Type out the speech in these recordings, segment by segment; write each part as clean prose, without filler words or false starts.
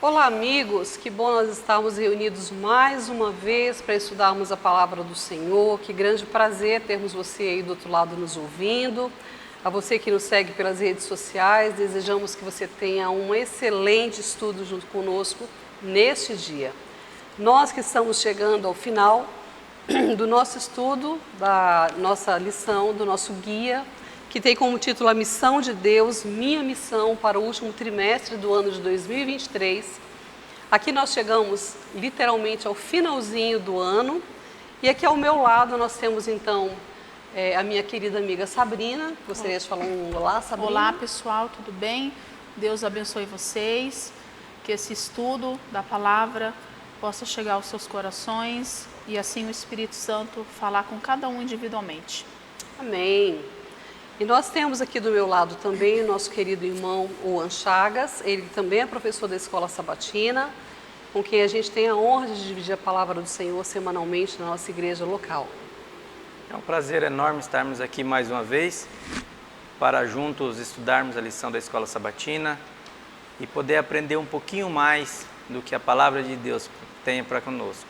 Olá, amigos, que bom nós estarmos reunidos mais uma vez para estudarmos a palavra do Senhor. Que grande prazer termos você aí do outro lado nos ouvindo. A você que nos segue pelas redes sociais, desejamos que você tenha um excelente estudo junto conosco neste dia. Nós que estamos chegando ao final do nosso estudo, da nossa lição, do nosso guia, que tem como título A Missão de Deus, Minha Missão para o último trimestre do ano de 2023. Aqui nós chegamos literalmente ao finalzinho do ano e aqui ao meu lado nós temos então a minha querida amiga Sabrina. Gostaria de falar um olá, Sabrina? Olá pessoal, tudo bem? Deus abençoe vocês, que esse estudo da palavra possa chegar aos seus corações e assim o Espírito Santo falar com cada um individualmente. Amém. E nós temos aqui do meu lado também o nosso querido irmão Oan Chagas, ele também é professor da Escola Sabatina, com quem a gente tem a honra de dividir a palavra do Senhor semanalmente na nossa igreja local. É um prazer enorme estarmos aqui mais uma vez para juntos estudarmos a lição da Escola Sabatina e poder aprender um pouquinho mais do que a palavra de Deus tem para conosco.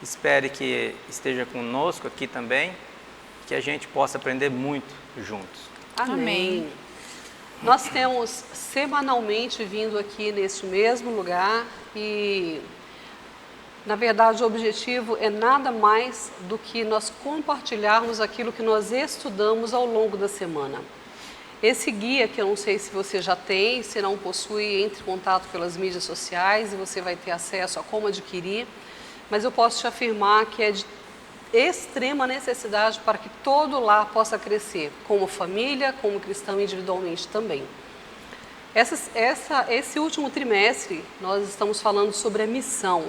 Espere que esteja conosco aqui também, que a gente possa aprender muito juntos. Amém. Nós temos semanalmente vindo aqui neste mesmo lugar e, na verdade, o objetivo é nada mais do que nós compartilharmos aquilo que nós estudamos ao longo da semana. Esse guia, que eu não sei se você já tem, se não possui, entre em contato pelas mídias sociais e você vai ter acesso a como adquirir, mas eu posso te afirmar que é de extrema necessidade para que todo lar possa crescer, como família, como cristão individualmente também. Esse último trimestre nós estamos falando sobre a missão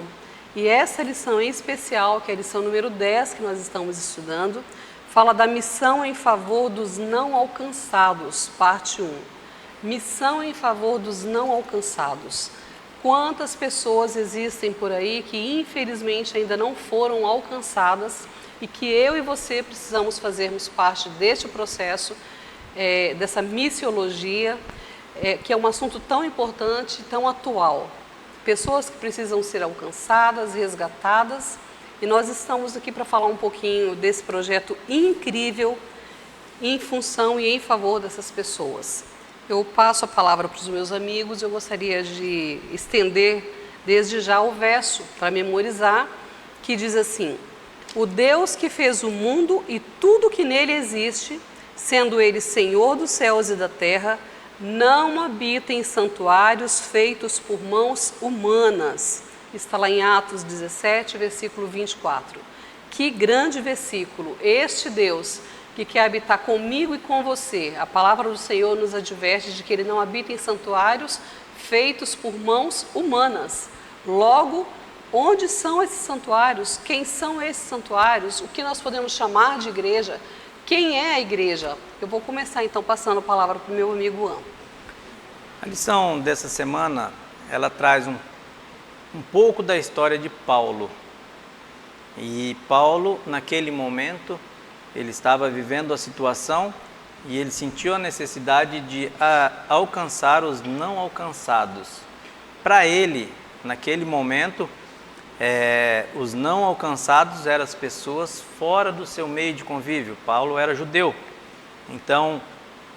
e essa lição em especial, que é a lição número 10 que nós estamos estudando, fala da missão em favor dos não alcançados, parte 1. Missão em favor dos não alcançados. Quantas pessoas existem por aí que infelizmente ainda não foram alcançadas e que eu e você precisamos fazermos parte deste processo, dessa missiologia, que é um assunto tão importante, tão atual. Pessoas que precisam ser alcançadas, resgatadas, e nós estamos aqui para falar um pouquinho desse projeto incrível em função e em favor dessas pessoas. Eu passo a palavra para os meus amigos, eu gostaria de estender desde já o verso para memorizar, que diz assim: o Deus que fez o mundo e tudo que nele existe, sendo ele Senhor dos céus e da terra, não habita em santuários feitos por mãos humanas. Está lá em Atos 17, versículo 24. Que grande versículo! Este Deus que quer habitar comigo e com você. A palavra do Senhor nos adverte de que Ele não habita em santuários feitos por mãos humanas. Logo, onde são esses santuários? Quem são esses santuários? O que nós podemos chamar de igreja? Quem é a igreja? Eu vou começar então passando a palavra para o meu amigo An. A lição dessa semana, ela traz um pouco da história de Paulo. E Paulo, naquele momento, ele estava vivendo a situação e ele sentiu a necessidade de alcançar os não alcançados. Para ele, naquele momento, os não alcançados eram as pessoas fora do seu meio de convívio. Paulo era judeu, então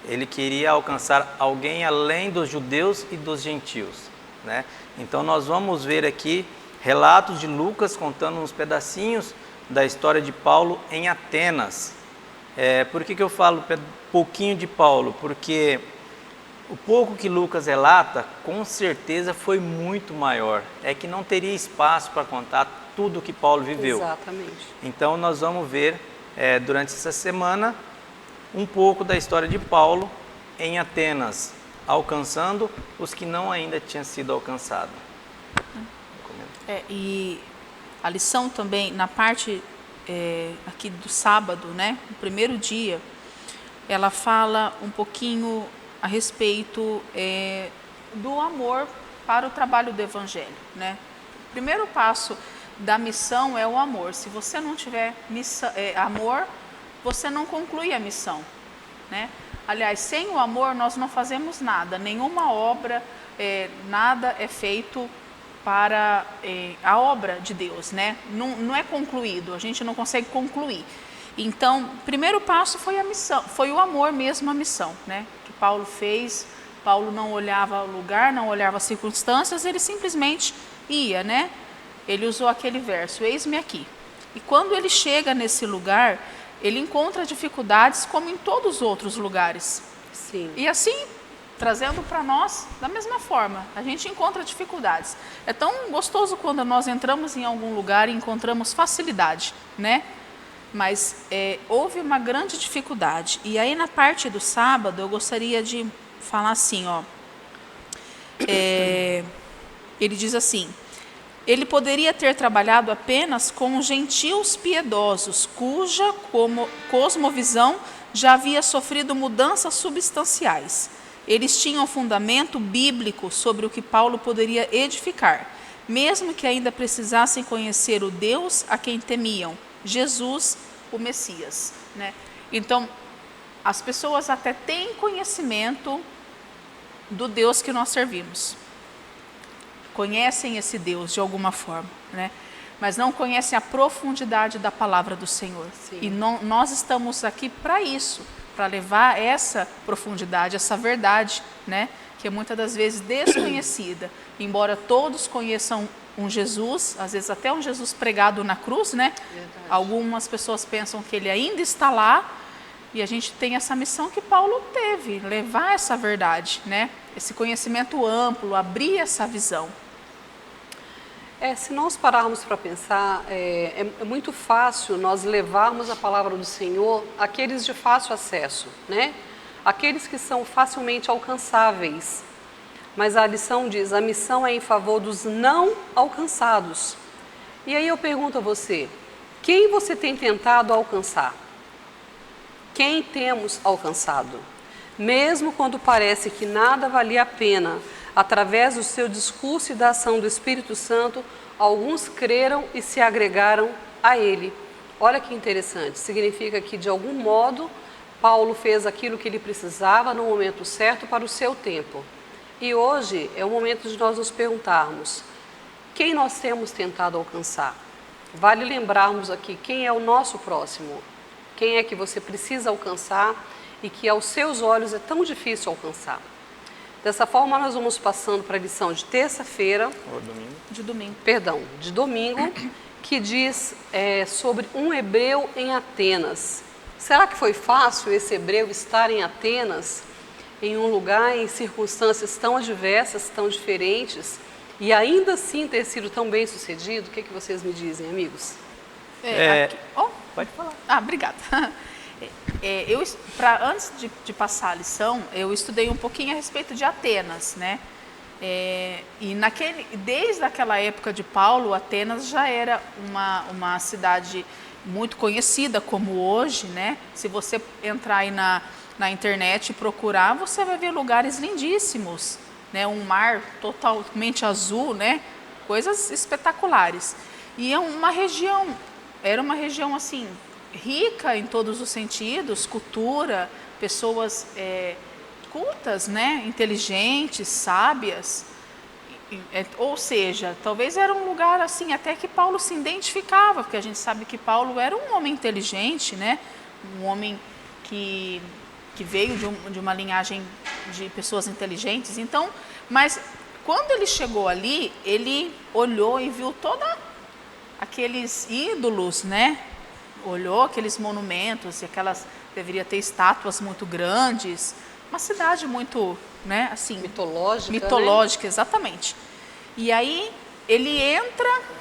ele queria alcançar alguém além dos judeus e dos gentios, né? Então nós vamos ver aqui relatos de Lucas contando uns pedacinhos da história de Paulo em Atenas. Por que eu falo pouquinho de Paulo? Porque o pouco que Lucas relata, com certeza foi muito maior. É que não teria espaço para contar tudo que Paulo viveu. Exatamente. Então nós vamos ver durante essa semana um pouco da história de Paulo em Atenas, alcançando os que não ainda tinham sido alcançados. E a lição também, na parte aqui do sábado, né, no primeiro dia, ela fala um pouquinho a respeito do amor para o trabalho do Evangelho, né? O primeiro passo da missão é o amor. Se você não tiver amor, você não conclui a missão, né? Aliás, sem o amor nós não fazemos nada, nenhuma obra, nada é feito para a obra de Deus, né? Não é concluído, a gente não consegue concluir. Então, o primeiro passo foi a missão, foi o amor mesmo à missão, né? Que Paulo fez. Paulo não olhava o lugar, não olhava as circunstâncias, ele simplesmente ia, né? Ele usou aquele verso, eis-me aqui. E quando ele chega nesse lugar, ele encontra dificuldades como em todos os outros lugares. Sim. E assim, trazendo para nós, da mesma forma, a gente encontra dificuldades. É tão gostoso quando nós entramos em algum lugar e encontramos facilidade, né? Mas houve uma grande dificuldade. E aí na parte do sábado, eu gostaria de falar assim, ó. Ele diz assim, ele poderia ter trabalhado apenas com gentios piedosos, cuja cosmovisão já havia sofrido mudanças substanciais. Eles tinham fundamento bíblico sobre o que Paulo poderia edificar, mesmo que ainda precisassem conhecer o Deus a quem temiam, Jesus, o Messias, né? Então, as pessoas até têm conhecimento do Deus que nós servimos. Conhecem esse Deus de alguma forma, né? Mas não conhecem a profundidade da palavra do Senhor. Sim. E nós estamos aqui para isso, para levar essa profundidade, essa verdade, né? Que é muitas das vezes desconhecida. Embora todos conheçam um Jesus, às vezes até um Jesus pregado na cruz, né? Verdade. Algumas pessoas pensam que ele ainda está lá, e a gente tem essa missão que Paulo teve, levar essa verdade, né? Esse conhecimento amplo, abrir essa visão. Se nós pararmos para pensar, é muito fácil nós levarmos a palavra do Senhor àqueles de fácil acesso, né? Aqueles que são facilmente alcançáveis. Mas a lição diz, a missão é em favor dos não alcançados. E aí eu pergunto a você, quem você tem tentado alcançar? Quem temos alcançado? Mesmo quando parece que nada valia a pena, através do seu discurso e da ação do Espírito Santo, alguns creram e se agregaram a ele. Olha que interessante, significa que de algum modo Paulo fez aquilo que ele precisava no momento certo para o seu tempo. E hoje é o momento de nós nos perguntarmos, quem nós temos tentado alcançar? Vale lembrarmos aqui quem é o nosso próximo, quem é que você precisa alcançar e que aos seus olhos é tão difícil alcançar. Dessa forma, nós vamos passando para a lição de terça-feira, de domingo, que diz sobre um hebreu em Atenas. Será que foi fácil esse hebreu estar em Atenas, em um lugar, em circunstâncias tão adversas, tão diferentes, e ainda assim ter sido tão bem sucedido? O que vocês me dizem, amigos? Pode falar. Obrigada. Antes de passar a lição, eu estudei um pouquinho a respeito de Atenas, né? E desde aquela época de Paulo, Atenas já era uma cidade muito conhecida como hoje, né? Se você entrar aí na internet e procurar, você vai ver lugares lindíssimos, né? Um mar totalmente azul, né? Coisas espetaculares. E era uma região assim, rica em todos os sentidos, cultura, pessoas cultas, né? Inteligentes, sábias. Ou seja, talvez era um lugar assim até que Paulo se identificava, porque a gente sabe que Paulo era um homem inteligente, né? Um homem que veio de uma linhagem de pessoas inteligentes. Então, mas quando ele chegou ali, ele olhou e viu todos aqueles ídolos, né? Olhou aqueles monumentos e deveria ter estátuas muito grandes, uma cidade muito, né, assim, mitológica, né? Exatamente. E aí ele entra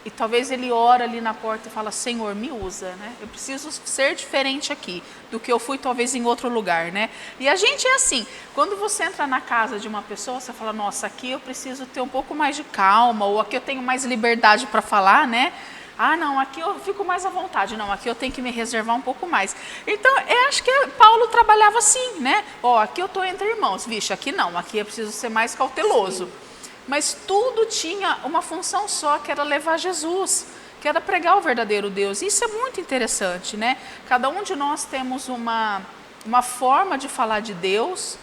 e talvez ele ora ali na porta e fala, Senhor, me usa, né? Eu preciso ser diferente aqui do que eu fui talvez em outro lugar, né? E a gente é assim, quando você entra na casa de uma pessoa, você fala, nossa, aqui eu preciso ter um pouco mais de calma, ou aqui eu tenho mais liberdade para falar, né? Ah, não, aqui eu fico mais à vontade. Não, aqui eu tenho que me reservar um pouco mais. Então, eu acho que Paulo trabalhava assim, né? Aqui eu estou entre irmãos. Vixe, aqui não, aqui eu preciso ser mais cauteloso. Sim. Mas tudo tinha uma função só, que era levar Jesus, que era pregar o verdadeiro Deus. Isso é muito interessante, né? Cada um de nós temos uma forma de falar de Deus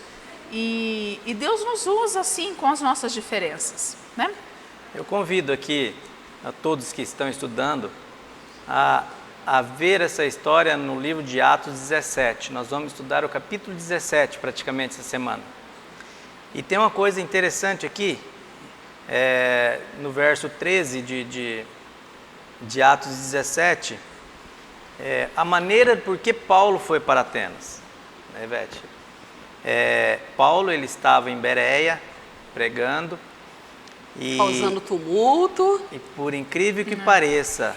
E Deus nos usa assim com as nossas diferenças, né? Eu convido aqui a todos que estão estudando a ver essa história no livro de Atos 17. Nós vamos estudar o capítulo 17 praticamente essa semana. E tem uma coisa interessante aqui, no verso 13 de Atos 17, a maneira por que Paulo foi para Atenas, né, Ivete? Paulo, ele estava em Bereia pregando e causando tumulto. E por incrível que pareça,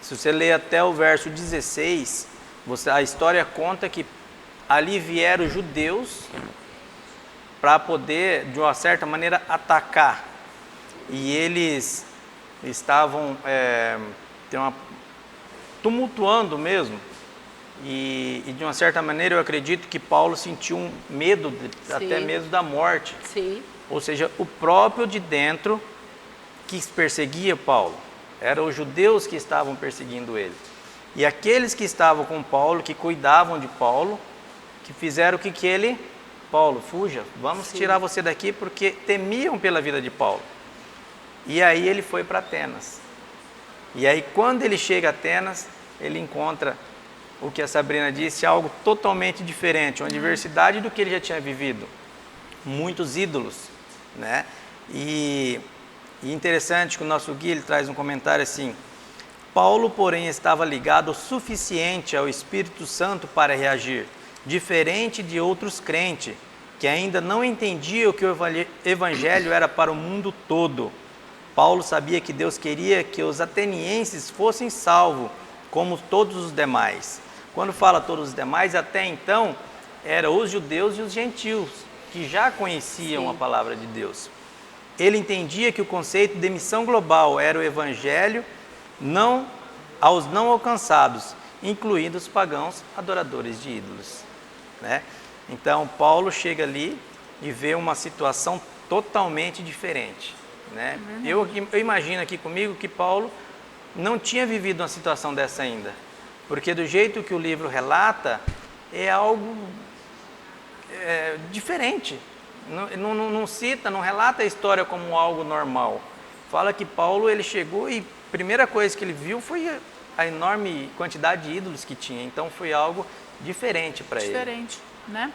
se você ler até o verso 16, a história conta que ali vieram judeus para poder, de uma certa maneira, atacar. E eles estavam tumultuando mesmo. E de uma certa maneira eu acredito que Paulo sentiu um medo, até mesmo da morte. Sim. Ou seja, o próprio de dentro que perseguia Paulo. Eram os judeus que estavam perseguindo ele. E aqueles que estavam com Paulo, que cuidavam de Paulo, que fizeram o que ele... Paulo, fuja, vamos tirar você daqui, porque temiam pela vida de Paulo. E aí ele foi para Atenas. E aí quando ele chega a Atenas, ele encontra o que a Sabrina disse, algo totalmente diferente, uma diversidade do que ele já tinha vivido. Muitos ídolos, né? E interessante que o nosso guia ele traz um comentário assim: Paulo, porém, estava ligado o suficiente ao Espírito Santo para reagir, diferente de outros crentes, que ainda não entendiam que o Evangelho era para o mundo todo. Paulo sabia que Deus queria que os atenienses fossem salvos, como todos os demais. Quando fala todos os demais, até então, eram os judeus e os gentios, que já conheciam a palavra de Deus. Ele entendia que o conceito de missão global era o Evangelho aos não alcançados, incluindo os pagãos adoradores de ídolos, né? Então, Paulo chega ali e vê uma situação totalmente diferente, né? Eu imagino aqui comigo que Paulo não tinha vivido uma situação dessa ainda, porque do jeito que o livro relata, é algo diferente. Não cita, não relata a história como algo normal. Fala que Paulo, ele chegou e a primeira coisa que ele viu foi a enorme quantidade de ídolos que tinha. Então foi algo diferente para ele. Diferente, né?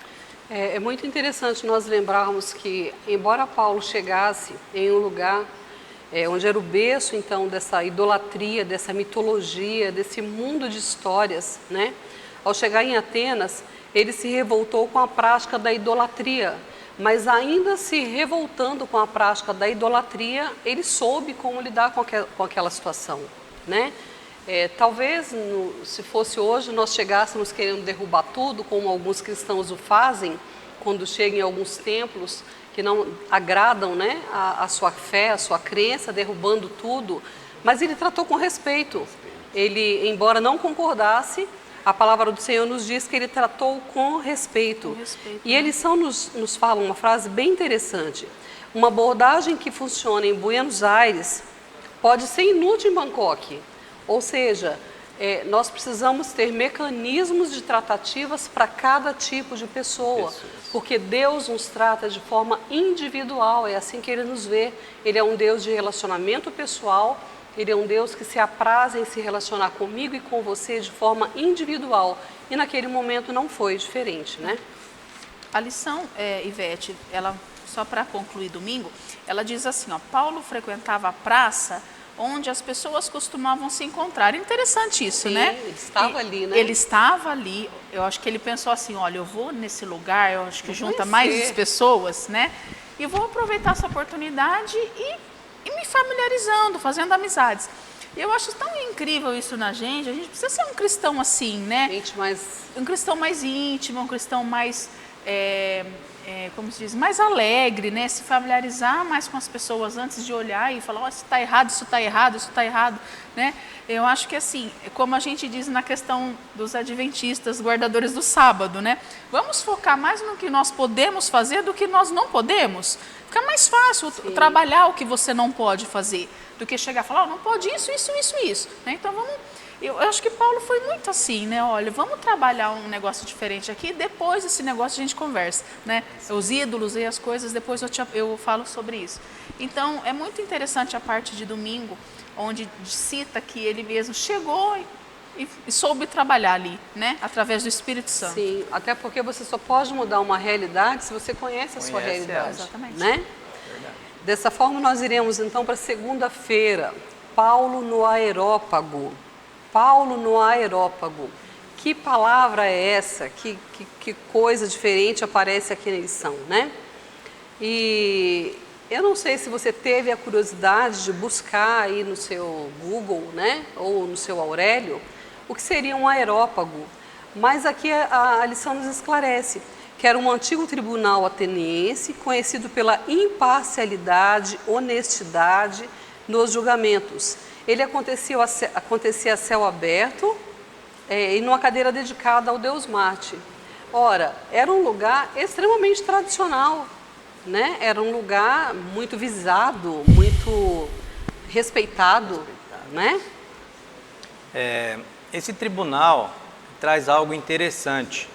É muito interessante nós lembrarmos que, embora Paulo chegasse em um lugar onde era o berço, então, dessa idolatria, dessa mitologia, desse mundo de histórias, né? Ao chegar em Atenas, ele se revoltou com a prática da idolatria, mas ainda se revoltando com a prática da idolatria, ele soube como lidar com aquela situação, né? Talvez, se fosse hoje, nós chegássemos querendo derrubar tudo, como alguns cristãos o fazem, quando chegam em alguns templos que não agradam, né, a sua fé, a sua crença, derrubando tudo, mas ele tratou com respeito. Ele, embora não concordasse, a palavra do Senhor nos diz que ele tratou com respeito. E a lição nos fala uma frase bem interessante: uma abordagem que funciona em Buenos Aires pode ser inútil em Bangkok. Ou seja, nós precisamos ter mecanismos de tratativas para cada tipo de pessoa, porque Deus nos trata de forma individual, é assim que Ele nos vê. Ele é um Deus de relacionamento pessoal, Ele é um Deus que se apraz em se relacionar comigo e com você de forma individual, e naquele momento não foi diferente, né? A lição, Ivete, ela, só para concluir domingo, ela diz assim, ó, Paulo frequentava a praça onde as pessoas costumavam se encontrar. Interessante isso, né? Ele estava ali, né? Ele estava ali, eu acho que ele pensou assim, olha, eu vou nesse lugar, eu acho que junta mais pessoas, né? E vou aproveitar essa oportunidade e me familiarizando, fazendo amizades. Eu acho tão incrível isso na gente, a gente precisa ser um cristão assim, né? Um cristão mais íntimo, um cristão mais... como se diz, mais alegre, né? Se familiarizar mais com as pessoas antes de olhar e falar, isso está errado, isso está errado, isso está errado, né? Eu acho que assim, como a gente diz na questão dos adventistas, guardadores do sábado, né? Vamos focar mais no que nós podemos fazer do que nós não podemos. Fica mais fácil trabalhar o que você não pode fazer, do que chegar e falar, não pode isso, né? Então vamos Eu acho que Paulo foi muito assim, né? Olha, vamos trabalhar um negócio diferente aqui, depois desse negócio a gente conversa, né? Os ídolos e as coisas, depois eu falo sobre isso. Então, é muito interessante a parte de domingo, onde cita que ele mesmo chegou e soube trabalhar ali, né? Através do Espírito Santo. Sim, até porque você só pode mudar uma realidade se você conhece a sua realidade. Exatamente. Né? Dessa forma, nós iremos então para segunda-feira. Paulo no Areópago. Paulo no Areópago. Que palavra é essa? Que coisa diferente aparece aqui na lição, né? E eu não sei se você teve a curiosidade de buscar aí no seu Google, né? Ou no seu Aurélio, o que seria um areópago. Mas aqui a lição nos esclarece que era um antigo tribunal ateniense conhecido pela imparcialidade, honestidade nos julgamentos. Ele acontecia a céu aberto e numa cadeira dedicada ao deus Marte. Ora, era um lugar extremamente tradicional, né? Era um lugar muito visado, muito respeitado, né? Esse tribunal traz algo interessante.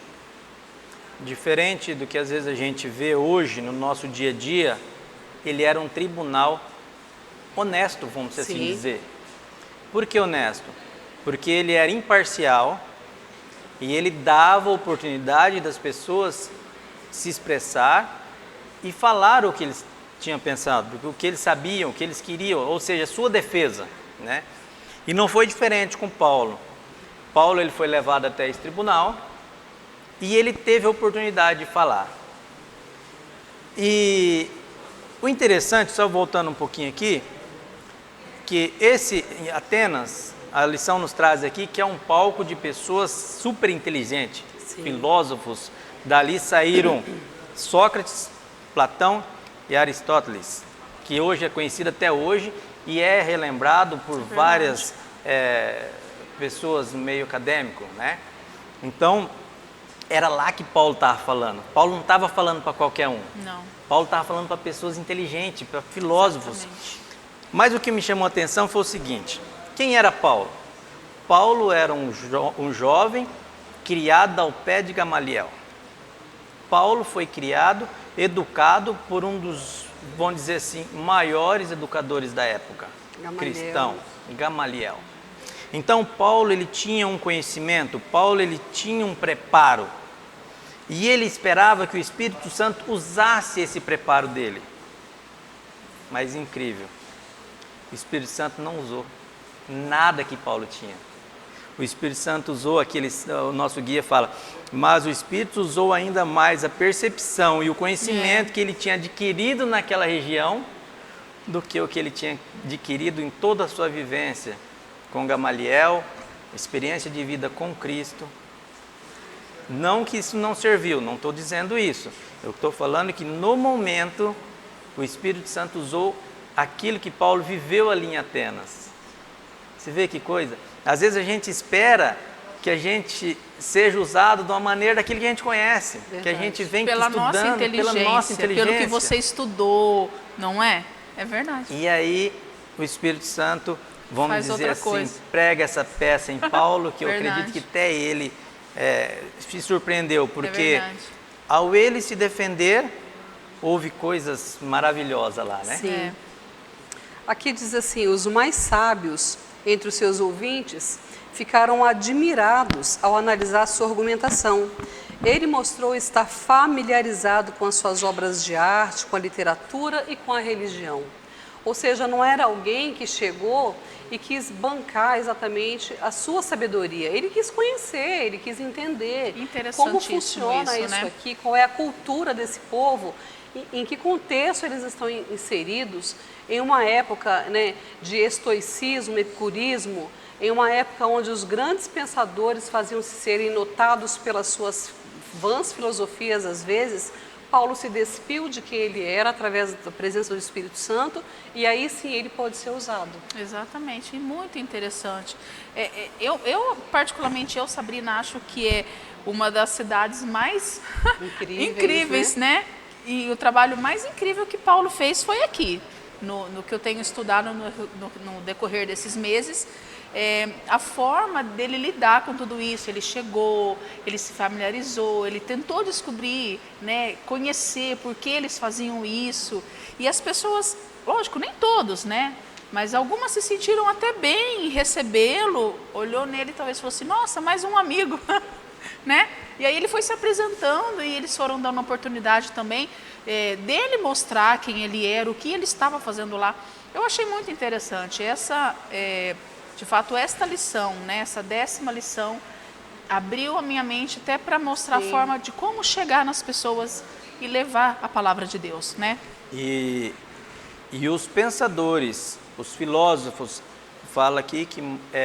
Diferente do que às vezes a gente vê hoje no nosso dia a dia, ele era um tribunal honesto, vamos assim dizer. Por que honesto? Porque ele era imparcial e ele dava oportunidade das pessoas se expressar e falar o que eles tinham pensado, o que eles sabiam, o que eles queriam, ou seja, a sua defesa, né? E não foi diferente com Paulo. Paulo ele foi levado até esse tribunal e ele teve a oportunidade de falar. E o interessante, só voltando um pouquinho aqui, que em Atenas, a lição nos traz aqui que é um palco de pessoas super inteligentes, filósofos. Dali saíram Sócrates, Platão e Aristóteles, que hoje é conhecido até hoje e é relembrado por várias pessoas no meio acadêmico, né? Então, era lá que Paulo estava falando. Paulo não estava falando para qualquer um. Não. Paulo estava falando para pessoas inteligentes, para filósofos. Exatamente. Mas o que me chamou a atenção foi o seguinte: quem era Paulo? Paulo era um jovem criado ao pé de Gamaliel. Paulo foi criado, educado por um dos, vamos dizer assim, maiores educadores da época, cristão, Gamaliel. Então Paulo ele tinha um conhecimento, Paulo ele tinha um preparo e ele esperava que o Espírito Santo usasse esse preparo dele. Mas incrível, o Espírito Santo não usou nada que Paulo tinha. O Espírito Santo usou o nosso guia fala, mas o Espírito usou ainda mais a percepção e o conhecimento que ele tinha adquirido naquela região do que o que ele tinha adquirido em toda a sua vivência com Gamaliel, experiência de vida com Cristo. Não que isso não serviu, não estou dizendo isso. Eu estou falando que no momento o Espírito Santo usou aquilo que Paulo viveu ali em Atenas. Você vê que coisa? Às vezes a gente espera que a gente seja usado de uma maneira daquilo que a gente conhece, que a gente vem estudando, pela nossa inteligência, pelo que você estudou, não é? É verdade. E aí o Espírito Santo, vamos dizer assim, prega essa peça em Paulo, que eu acredito que até ele se surpreendeu, porque ao ele se defender, houve coisas maravilhosas lá, né? Sim. Aqui diz assim, os mais sábios entre os seus ouvintes ficaram admirados ao analisar sua argumentação. Ele mostrou estar familiarizado com as suas obras de arte, com a literatura e com a religião. Ou seja, não era alguém que chegou e quis bancar exatamente a sua sabedoria. Ele quis conhecer, ele quis entender como funciona isso, né? Aqui, qual é a cultura desse povo, em que contexto eles estão inseridos, em uma época, né, de estoicismo, epicurismo, em uma época onde os grandes pensadores faziam-se serem notados pelas suas vãs filosofias às vezes. Paulo se despiu de quem ele era através da presença do Espírito Santo e aí sim ele pode ser usado. Exatamente, e muito interessante. Particularmente, Sabrina, acho que é uma das cidades mais incríveis, né? E o trabalho mais incrível que Paulo fez foi aqui, no que eu tenho estudado no decorrer desses meses. a forma dele lidar com tudo isso. Ele chegou, ele se familiarizou, ele tentou descobrir, né, conhecer por que eles faziam isso. E as pessoas, lógico, nem todos, né? Mas algumas se sentiram até bem em recebê-lo, olhou nele e talvez fosse, nossa, mais um amigo, né? E aí ele foi se apresentando e eles foram dando oportunidade também dele mostrar quem ele era, o que ele estava fazendo lá. Eu achei muito interessante. De fato, esta lição, né, essa 10ª lição, abriu a minha mente até para mostrar a forma de como chegar nas pessoas e levar a palavra de Deus, né? E os pensadores, os filósofos, fala aqui que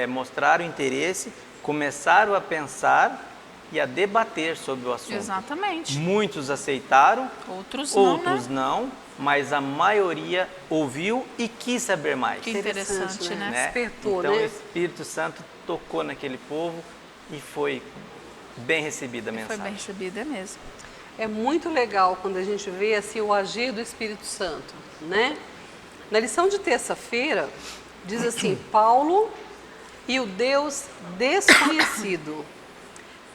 mostraram interesse, começaram a pensar e a debater sobre o assunto. Exatamente. Muitos aceitaram, outros não, mas a maioria ouviu e quis saber mais. Que interessante, né? Despertou, então, né? o Espírito Santo tocou naquele povo e foi bem recebida a mensagem. Foi bem recebida mesmo. É muito legal quando a gente vê assim o agir do Espírito Santo, né? Na lição de terça-feira, diz assim, Paulo e o Deus desconhecido.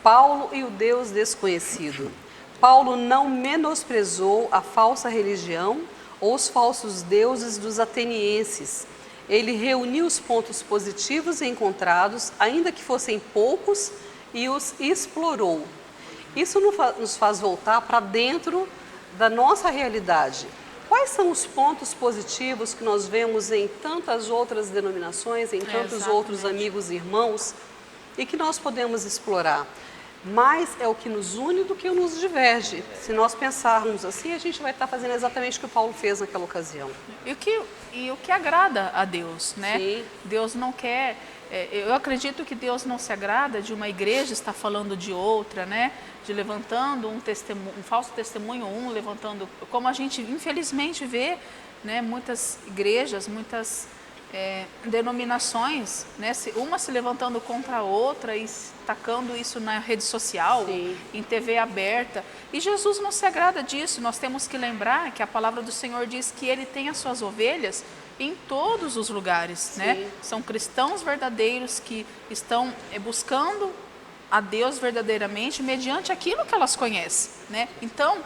Paulo e o Deus desconhecido. Paulo não menosprezou a falsa religião ou os falsos deuses dos atenienses. Ele reuniu os pontos positivos encontrados, ainda que fossem poucos, e os explorou. Isso nos faz voltar para dentro da nossa realidade. Quais são os pontos positivos que nós vemos em tantas outras denominações, em tantos outros amigos e irmãos, e que nós podemos explorar? Mais é o que nos une do que nos diverge. Se nós pensarmos assim, a gente vai estar fazendo exatamente o que o Paulo fez naquela ocasião. E o que agrada a Deus, né? Sim. Deus não quer... eu acredito que Deus não se agrada de uma igreja estar falando de outra, né? De levantando um falso testemunho, levantando... Como a gente infelizmente vê, né? Muitas igrejas, muitas denominações, né? Uma se levantando contra a outra e tacando isso na rede social, Sim. em TV aberta. E Jesus não se agrada disso. Nós temos que lembrar que a palavra do Senhor diz que Ele tem as suas ovelhas em todos os lugares, né? São cristãos verdadeiros que estão buscando a Deus verdadeiramente mediante aquilo que elas conhecem, né? Então,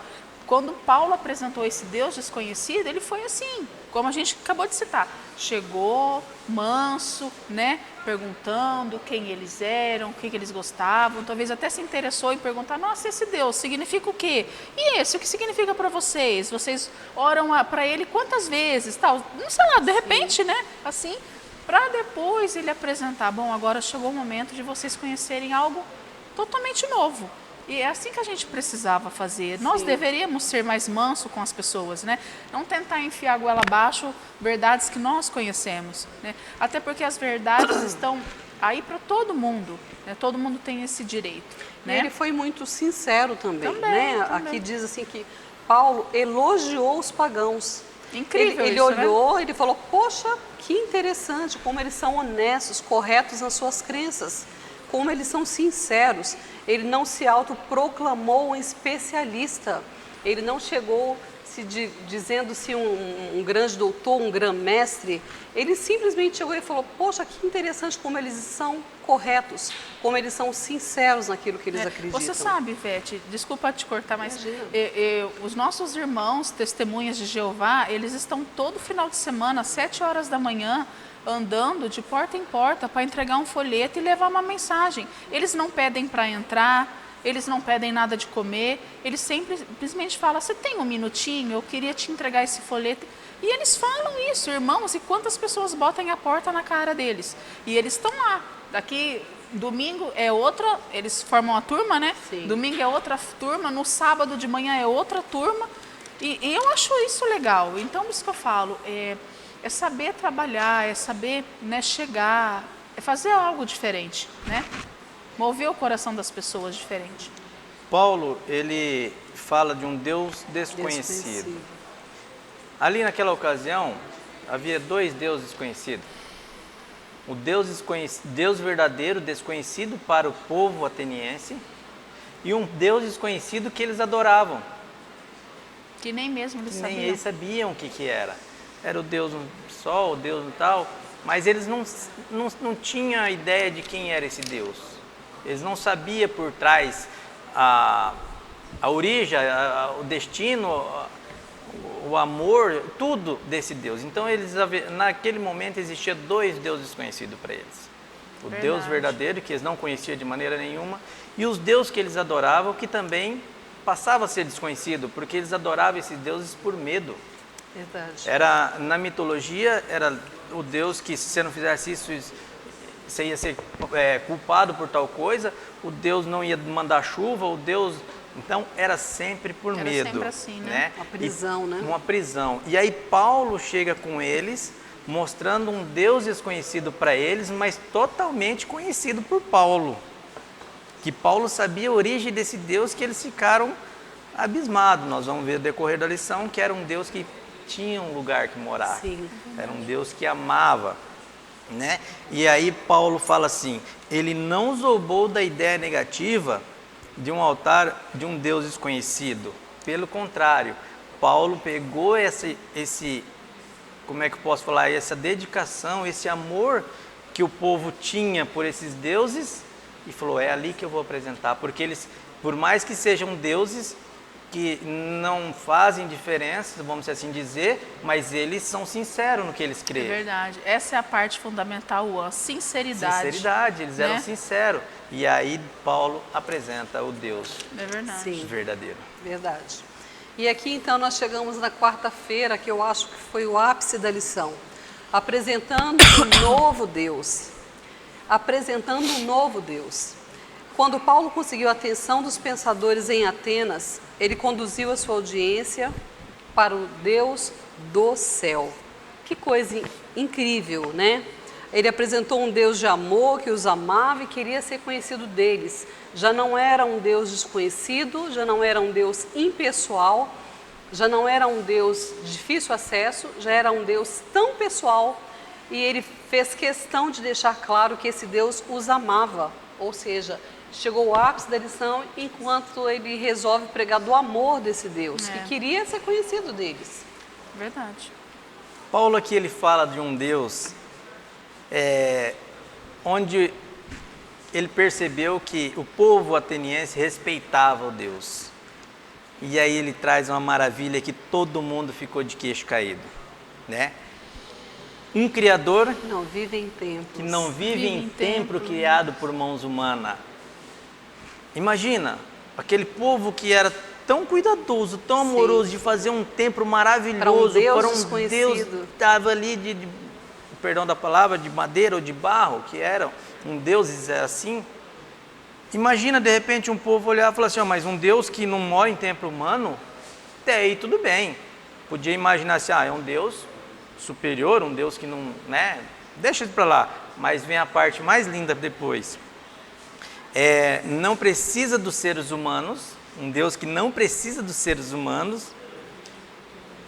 quando Paulo apresentou esse Deus desconhecido, ele foi assim, como a gente acabou de citar. Chegou manso, né? Perguntando quem eles eram, o que eles gostavam, talvez até se interessou em perguntar, nossa, esse Deus significa o quê? E esse, o que significa para vocês? Vocês oram para ele quantas vezes? Tal? Não sei lá, de repente, né? Assim, para depois ele apresentar, bom, agora chegou o momento de vocês conhecerem algo totalmente novo. E é assim que a gente precisava fazer. Nós deveríamos ser mais manso com as pessoas, né? Não tentar enfiar a goela abaixo verdades que nós conhecemos, né? Até porque as verdades estão aí para todo mundo, né? Todo mundo tem esse direito, né? E ele foi muito sincero também, né? Também. Aqui diz assim que Paulo elogiou os pagãos. Incrível ele isso, olhou, né? Ele falou, poxa, que interessante como eles são honestos, corretos nas suas crenças, como eles são sinceros. Ele não se autoproclamou um especialista, ele não chegou dizendo-se um grande doutor, um grande mestre. Ele simplesmente chegou e falou, poxa, que interessante como eles são corretos, como eles são sinceros naquilo que eles acreditam. Você sabe, Vete, desculpa te cortar, mas os nossos irmãos, testemunhas de Jeová, eles estão todo final de semana, às 7 horas da manhã, andando de porta em porta para entregar um folheto e levar uma mensagem. Eles não pedem para entrar, eles não pedem nada de comer, eles simplesmente falam, você tem um minutinho, eu queria te entregar esse folheto. E eles falam isso, irmãos, e quantas pessoas botam a porta na cara deles? E eles estão lá. Daqui, domingo é outra, eles formam a turma, né? Sim. Domingo é outra turma, no sábado de manhã é outra turma. E eu acho isso legal. Então, isso que eu falo, é saber trabalhar, é saber, né, chegar, é fazer algo diferente, né? Mover o coração das pessoas diferente. Paulo, ele fala de um Deus desconhecido. Ali naquela ocasião, havia 2 deuses desconhecidos. O Deus verdadeiro, desconhecido para o povo ateniense, e um Deus desconhecido que eles adoravam. Que nem mesmo eles sabiam. Nem eles sabiam o que era. Era o Deus no sol, o Deus no tal. mas eles não tinham ideia de quem era esse Deus. Eles não sabiam por trás a origem, o destino, o amor, tudo desse Deus. Então, naquele momento existia dois deuses desconhecidos para eles. O Deus verdadeiro, que eles não conheciam de maneira nenhuma, e os deuses que eles adoravam, que também passava a ser desconhecido, porque eles adoravam esses deuses por medo. Verdade. Na mitologia, era o Deus que, se você não fizesse isso, você ia ser culpado por tal coisa, o Deus não ia mandar chuva, o Deus... Então, era sempre por medo. Era sempre assim, né? Uma prisão, né? Uma prisão. E aí Paulo chega com eles, mostrando um Deus desconhecido para eles, mas totalmente conhecido por Paulo. Que Paulo sabia a origem desse Deus, que eles ficaram abismados. Nós vamos ver no decorrer da lição que era um Deus que tinha um lugar que morar. Sim. Era um Deus que amava, né? E aí Paulo fala assim, ele não zombou da ideia negativa de um altar de um Deus desconhecido. Pelo contrário, Paulo pegou como é que eu posso falar, essa dedicação, esse amor que o povo tinha por esses deuses e falou, é ali que eu vou apresentar, porque eles, por mais que sejam deuses que não fazem diferença, vamos assim dizer, mas eles são sinceros no que eles creem. É verdade. Essa é a parte fundamental, a sinceridade. Sinceridade, eles eram sinceros. E aí Paulo apresenta o Deus verdadeiro. Verdade. E aqui então nós chegamos na quarta-feira, que eu acho que foi o ápice da lição. Apresentando um novo Deus. Apresentando um novo Deus. Quando Paulo conseguiu a atenção dos pensadores em Atenas, ele conduziu a sua audiência para o Deus do céu. Que coisa incrível, né? Ele apresentou um Deus de amor que os amava e queria ser conhecido deles. Já não era um Deus desconhecido, já não era um Deus impessoal, já não era um Deus de difícil acesso, já era um Deus tão pessoal, e ele fez questão de deixar claro que esse Deus os amava. Ou seja, chegou o ápice da lição enquanto ele resolve pregar do amor desse Deus, que queria ser conhecido deles. Verdade. Paulo aqui ele fala de um Deus onde ele percebeu que o povo ateniense respeitava o Deus. E aí ele traz uma maravilha que todo mundo ficou de queixo caído, né? Um Criador não vive em templos. Que não vive em templo criado por mãos humanas. Imagina, aquele povo que era tão cuidadoso, tão amoroso de fazer um templo maravilhoso para um Deus que estava ali perdão da palavra, de madeira ou de barro, que era um Deus assim. Imagina de repente um povo olhar e falar assim, mas um Deus que não mora em templo humano, até aí tudo bem. Podia imaginar assim, é um Deus superior, um Deus que não, né? Deixa isso para lá. Mas vem a parte mais linda depois. Não precisa dos seres humanos, um Deus que não precisa dos seres humanos,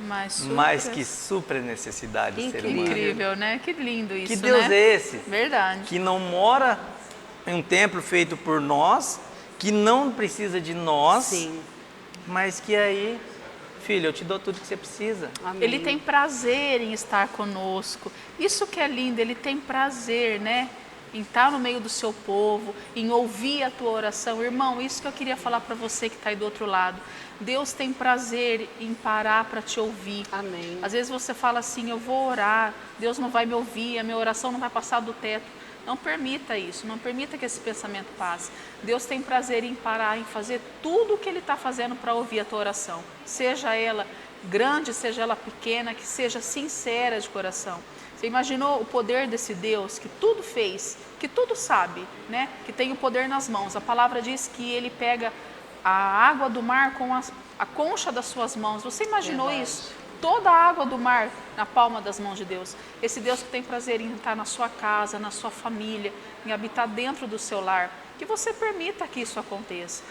mas que supra a necessidade do ser humano. Incrível, né? Que lindo isso, Que Deus é esse? Verdade. Que não mora em um templo feito por nós, que não precisa de nós, mas que aí, filho, eu te dou tudo que você precisa. Amém. Ele tem prazer em estar conosco. Isso que é lindo, ele tem prazer, né? Em estar no meio do seu povo, em ouvir a tua oração. Irmão, isso que eu queria falar para você que está aí do outro lado. Deus tem prazer em parar para te ouvir. Amém. Às vezes você fala assim, eu vou orar, Deus não vai me ouvir, a minha oração não vai passar do teto. Não permita isso, não permita que esse pensamento passe. Deus tem prazer em parar, em fazer tudo o que Ele está fazendo para ouvir a tua oração. Seja ela grande, seja ela pequena, que seja sincera de coração. Você imaginou o poder desse Deus que tudo fez, que tudo sabe, né? Que tem o poder nas mãos. A palavra diz que Ele pega a água do mar com a concha das suas mãos. Você imaginou isso? Toda a água do mar na palma das mãos de Deus. Esse Deus que tem prazer em estar na sua casa, na sua família, em habitar dentro do seu lar. Que você permita que isso aconteça.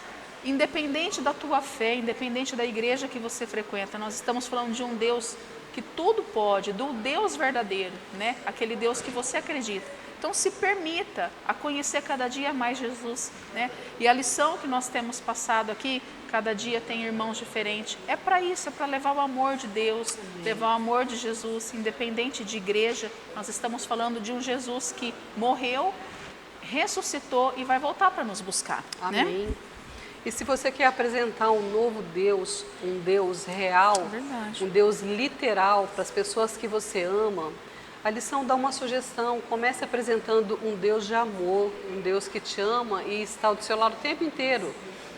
Independente da tua fé, independente da igreja que você frequenta, nós estamos falando de um Deus que tudo pode, do Deus verdadeiro, né? Aquele Deus que você acredita. Então se permita a conhecer cada dia mais Jesus, né? E a lição que nós temos passado aqui, cada dia tem irmãos diferentes. É para isso, é para levar o amor de Deus, levar o amor de Jesus, independente de igreja. Nós estamos falando de um Jesus que morreu, ressuscitou e vai voltar para nos buscar. Amém. Né? E se você quer apresentar um novo Deus, um Deus real, Verdade. um Deus literal para as pessoas que você ama, a lição dá uma sugestão. Comece apresentando um Deus de amor, um Deus que te ama e está do seu lado o tempo inteiro.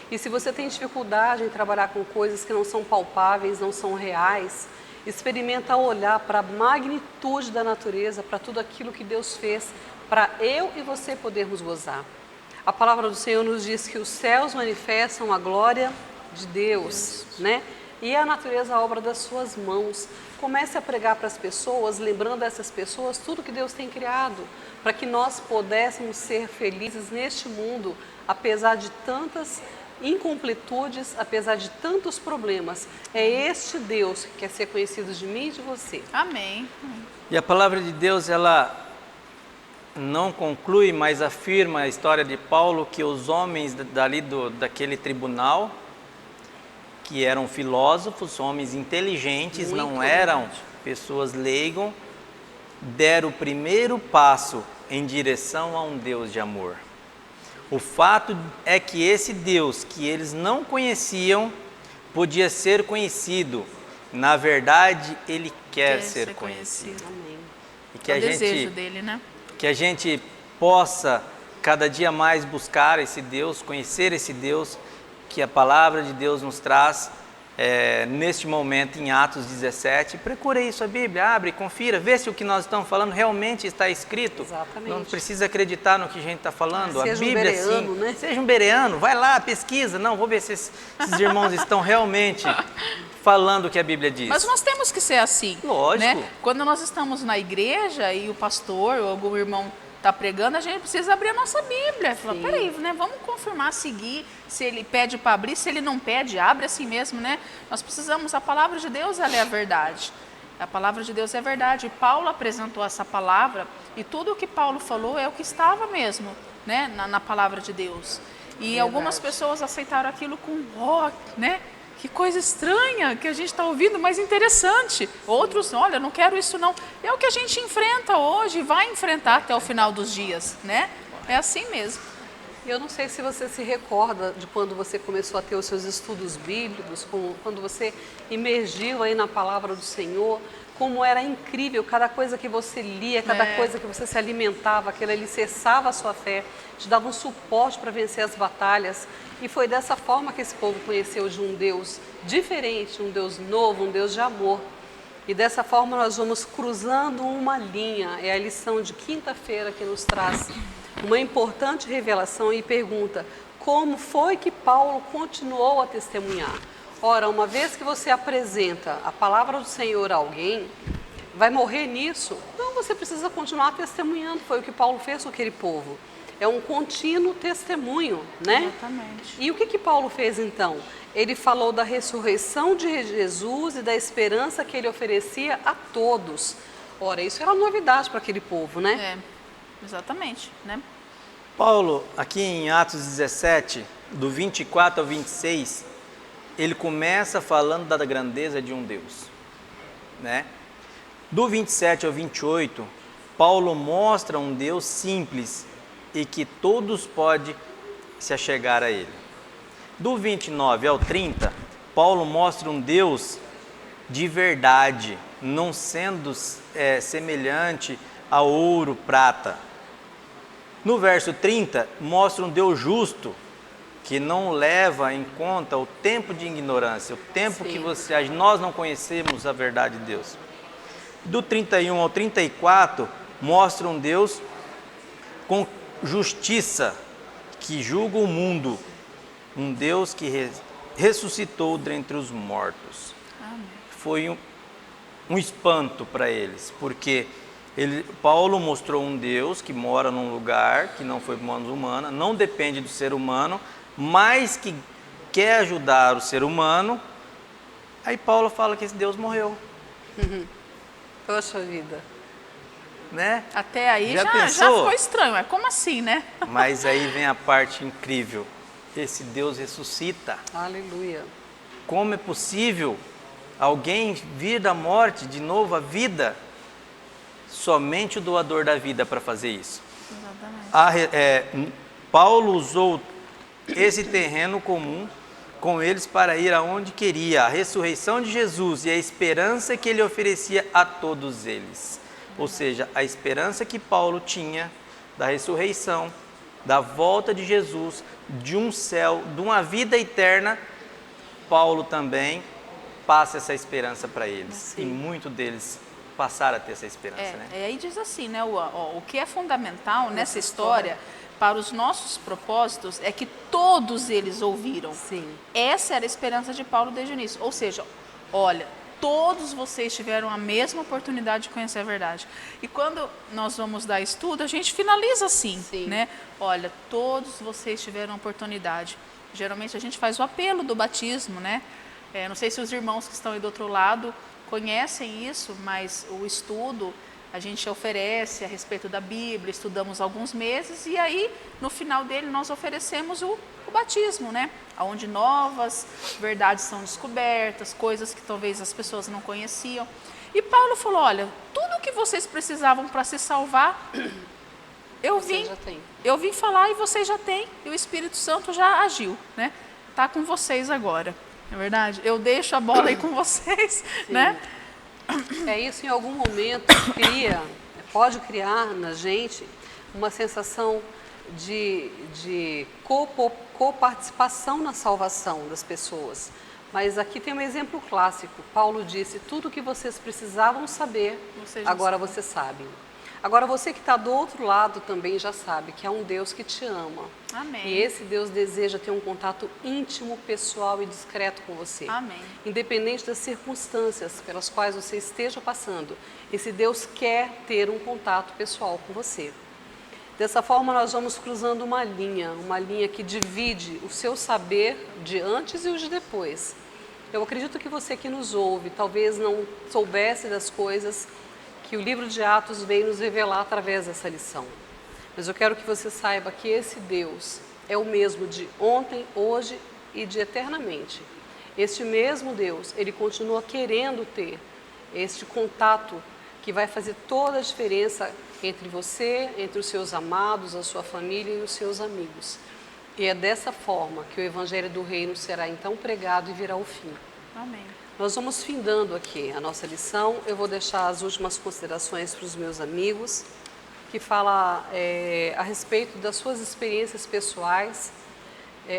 E se você tem dificuldade em trabalhar com coisas que não são palpáveis, não são reais, experimenta olhar para a magnitude da natureza, para tudo aquilo que Deus fez, para eu e você podermos gozar. A palavra do Senhor nos diz que os céus manifestam a glória de Deus, né? E a natureza, a obra das suas mãos. Comece a pregar para as pessoas, lembrando essas pessoas tudo que Deus tem criado, para que nós pudéssemos ser felizes neste mundo, apesar de tantas incompletudes, apesar de tantos problemas. É este Deus que quer ser conhecido de mim e de você. Amém. E a palavra de Deus, ela não conclui, mas afirma a história de Paulo, que os homens daquele tribunal, que eram filósofos, homens inteligentes, Muito não eram pessoas leigas, deram o primeiro passo em direção a um Deus de amor. O fato é que esse Deus que eles não conheciam podia ser conhecido. Na verdade, Ele quer ser conhecido. Amém. E que É o desejo dele, né? que a gente possa cada dia mais buscar esse Deus, conhecer esse Deus que a palavra de Deus nos traz neste momento em Atos 17. Procure isso, a Bíblia, abre, confira, vê se o que nós estamos falando realmente está escrito. Exatamente. Não precisa acreditar no que a gente está falando. Seja a Bíblia, um bereano, né? Seja um bereano, vai lá, pesquisa. Não, vou ver se esses irmãos estão realmente falando o que a Bíblia diz. Mas nós temos que ser assim. Lógico. Né? Quando nós estamos na igreja e o pastor ou algum irmão está pregando, a gente precisa abrir a nossa Bíblia. Falar, peraí, né? Vamos confirmar, seguir. Se ele pede para abrir, se ele não pede, abre assim mesmo, né? Nós precisamos, a palavra de Deus, ela é a verdade. A palavra de Deus é a verdade. E Paulo apresentou essa palavra e tudo o que Paulo falou é o que estava mesmo, né? Na palavra de Deus. E Verdade. algumas pessoas aceitaram aquilo com né? Que coisa estranha que a gente está ouvindo, mas interessante. Outros, olha, não quero isso não. É o que a gente enfrenta hoje e vai enfrentar até o final dos dias, né? É assim mesmo. Eu não sei se você se recorda de quando você começou a ter os seus estudos bíblicos, quando você imergiu aí na palavra do Senhor, como era incrível cada coisa que você lia, cada coisa que você se alimentava, aquilo ali cessava a sua fé, te dava um suporte para vencer as batalhas. E foi dessa forma que esse povo conheceu de um Deus diferente, um Deus novo, um Deus de amor. E dessa forma nós vamos cruzando uma linha. É a lição de quinta-feira que nos traz uma importante revelação e pergunta: como foi que Paulo continuou a testemunhar? Ora, uma vez que você apresenta a palavra do Senhor a alguém, vai morrer nisso? Não, você precisa continuar testemunhando. Foi o que Paulo fez com aquele povo. É um contínuo testemunho, né? Exatamente. E o que Paulo fez então? Ele falou da ressurreição de Jesus e da esperança que ele oferecia a todos. Ora, isso era novidade para aquele povo, né? Exatamente, né? Paulo, aqui em Atos 17, do 24 ao 26, ele começa falando da grandeza de um Deus, né? Do 27 ao 28, Paulo mostra um Deus simples e que todos podem se achegar a ele. Do 29 ao 30, Paulo mostra um Deus de verdade, não sendo semelhante a ouro, prata. No verso 30, mostra um Deus justo, que não leva em conta o tempo de ignorância, o tempo que nós não conhecemos a verdade de Deus. Do 31 ao 34, mostra um Deus com justiça, que julga o mundo, um Deus que ressuscitou dentre os mortos. Amém. Foi um espanto para eles, porque Paulo mostrou um Deus que mora num lugar que não foi mãos humanas, não depende do ser humano, mas que quer ajudar o ser humano. Aí Paulo fala que esse Deus morreu. Poxa vida. Né? Até aí já pensou? ficou estranho. É como assim, né? Mas aí vem a parte incrível. esse Deus ressuscita. Aleluia. Como é possível alguém vir da morte de novo à vida? Somente o doador da vida para fazer isso. Paulo usou esse terreno comum com eles para ir aonde queria, a ressurreição de Jesus e a esperança que ele oferecia a todos eles. Ou seja, a esperança que Paulo tinha da ressurreição, da volta de Jesus, de um céu, de uma vida eterna, Paulo também passa essa esperança para eles. Sim. E muitos deles passaram a ter essa esperança. Aí diz assim, né, o que é fundamental nessa história para os nossos propósitos é que todos eles ouviram. Sim. Essa era a esperança de Paulo desde o início. Ou seja, olha, todos vocês tiveram a mesma oportunidade de conhecer a verdade. E quando nós vamos dar estudo, a gente finaliza assim, Sim. né? Olha, todos vocês tiveram a oportunidade. Geralmente a gente faz o apelo do batismo, né? Não sei se os irmãos que estão aí do outro lado conhecem isso, mas o estudo a gente oferece a respeito da Bíblia, estudamos alguns meses e aí no final dele nós oferecemos o batismo, né? Onde novas verdades são descobertas, coisas que talvez as pessoas não conheciam. E Paulo falou, olha, tudo o que vocês precisavam para se salvar, eu vim falar e vocês já têm, e o Espírito Santo já agiu, né? Está com vocês agora, não é verdade? Eu deixo a bola aí com vocês, Sim. né? Isso em algum momento pode criar na gente uma sensação de coparticipação na salvação das pessoas. Mas aqui tem um exemplo clássico. Paulo disse, tudo o que vocês precisavam saber, agora vocês sabem. Agora você que está do outro lado também já sabe que há um Deus que te ama. Amém. E esse Deus deseja ter um contato íntimo, pessoal e discreto com você. Amém. Independente das circunstâncias pelas quais você esteja passando, esse Deus quer ter um contato pessoal com você. Dessa forma nós vamos cruzando uma linha que divide o seu saber de antes e o de depois. Eu acredito que você que nos ouve talvez não soubesse das coisas que o livro de Atos veio nos revelar através dessa lição. Mas eu quero que você saiba que esse Deus é o mesmo de ontem, hoje e de eternamente. Este mesmo Deus, ele continua querendo ter este contato que vai fazer toda a diferença entre você, entre os seus amados, a sua família e os seus amigos. E é dessa forma que o Evangelho do Reino será então pregado e virá ao fim. Amém. Nós vamos findando aqui a nossa lição. Eu vou deixar as últimas considerações para os meus amigos, que fala a respeito das suas experiências pessoais.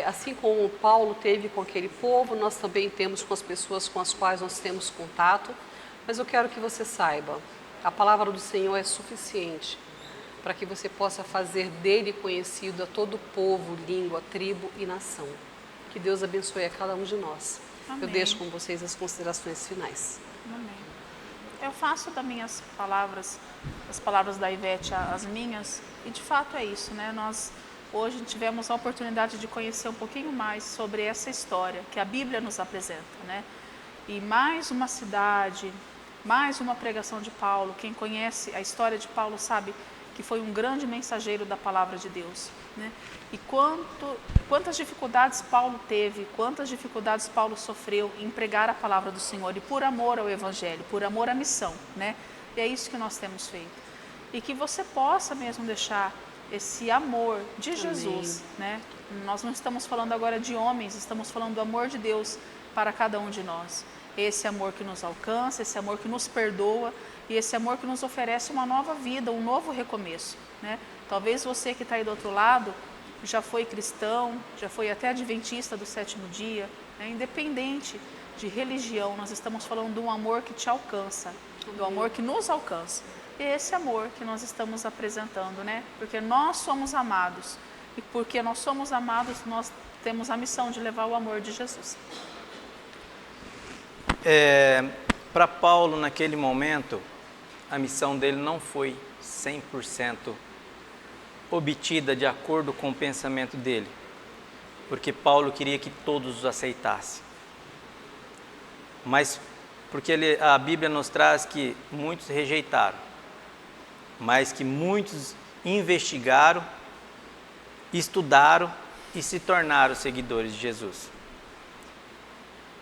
Assim como Paulo teve com aquele povo, nós também temos com as pessoas com as quais nós temos contato. Mas eu quero que você saiba, a palavra do Senhor é suficiente para que você possa fazer dele conhecido a todo povo, língua, tribo e nação. Que Deus abençoe a cada um de nós. Amém. Eu deixo com vocês as considerações finais. Amém. Eu faço das minhas palavras, as palavras da Ivete, as minhas, e de fato é isso, né? Nós hoje tivemos a oportunidade de conhecer um pouquinho mais sobre essa história que a Bíblia nos apresenta, né? E mais uma cidade, mais uma pregação de Paulo. Quem conhece a história de Paulo sabe que foi um grande mensageiro da palavra de Deus, né? E quantas dificuldades Paulo teve, quantas dificuldades Paulo sofreu em pregar a palavra do Senhor, e por amor ao Evangelho, por amor à missão, né? E é isso que nós temos feito. E que você possa mesmo deixar esse amor de Jesus, né? Nós não estamos falando agora de homens, estamos falando do amor de Deus para cada um de nós. Esse amor que nos alcança, esse amor que nos perdoa e esse amor que nos oferece uma nova vida, um novo recomeço, né? Talvez você que está aí do outro lado já foi cristão, já foi até adventista do sétimo dia, né? Independente de religião, nós estamos falando de um amor que te alcança, do amor que nos alcança. E é esse amor que nós estamos apresentando, né? Porque nós somos amados e porque nós somos amados, nós temos a missão de levar o amor de Jesus. Para Paulo, naquele momento, a missão dele não foi 100% obtida de acordo com o pensamento dele, porque Paulo queria que todos os aceitassem. Mas porque a Bíblia nos traz que muitos rejeitaram, mas que muitos investigaram, estudaram e se tornar os seguidores de Jesus.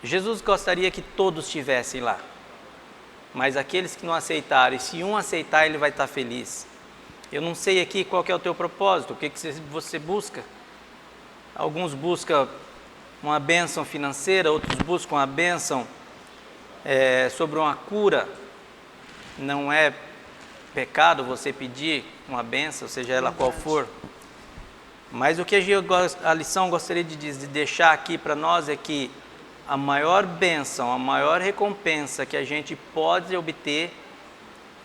Jesus gostaria que todos estivessem lá, mas aqueles que não aceitaram, e se um aceitar, ele vai estar feliz. Eu não sei aqui qual que é o teu propósito, o que você busca. Alguns buscam uma bênção financeira, outros buscam uma bênção sobre uma cura. Não é pecado você pedir uma bênção, seja ela qual for. Mas o que a lição gostaria de deixar aqui para nós é que a maior bênção, a maior recompensa que a gente pode obter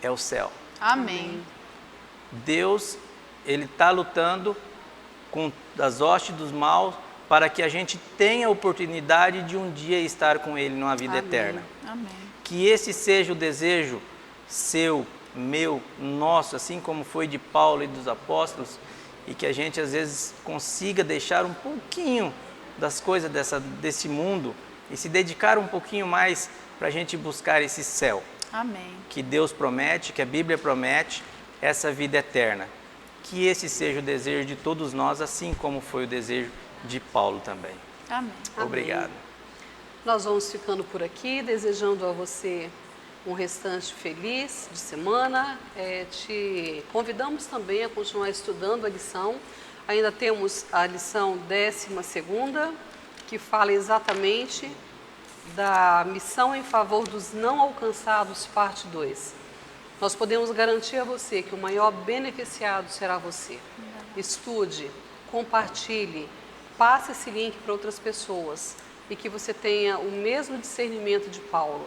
é o céu. Amém. Deus, Ele está lutando com as hostes dos maus para que a gente tenha a oportunidade de um dia estar com Ele numa vida eterna. Amém. Que esse seja o desejo seu, meu, nosso, assim como foi de Paulo e dos apóstolos, e que a gente às vezes consiga deixar um pouquinho das coisas desse mundo e se dedicar um pouquinho mais para a gente buscar esse céu. Amém. Que Deus promete, que a Bíblia promete, essa vida eterna. Que esse seja o desejo de todos nós, assim como foi o desejo de Paulo também. Amém. Obrigado. Nós vamos ficando por aqui, desejando a você um restante feliz de semana. Te convidamos também a continuar estudando a lição. Ainda temos a lição 12ª, que fala exatamente da missão em favor dos não alcançados, parte 2. Nós podemos garantir a você que o maior beneficiado será você. Estude, compartilhe, passe esse link para outras pessoas e que você tenha o mesmo discernimento de Paulo.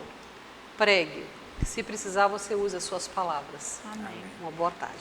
Pregue, se precisar você use as suas palavras. Amém. Uma boa tarde.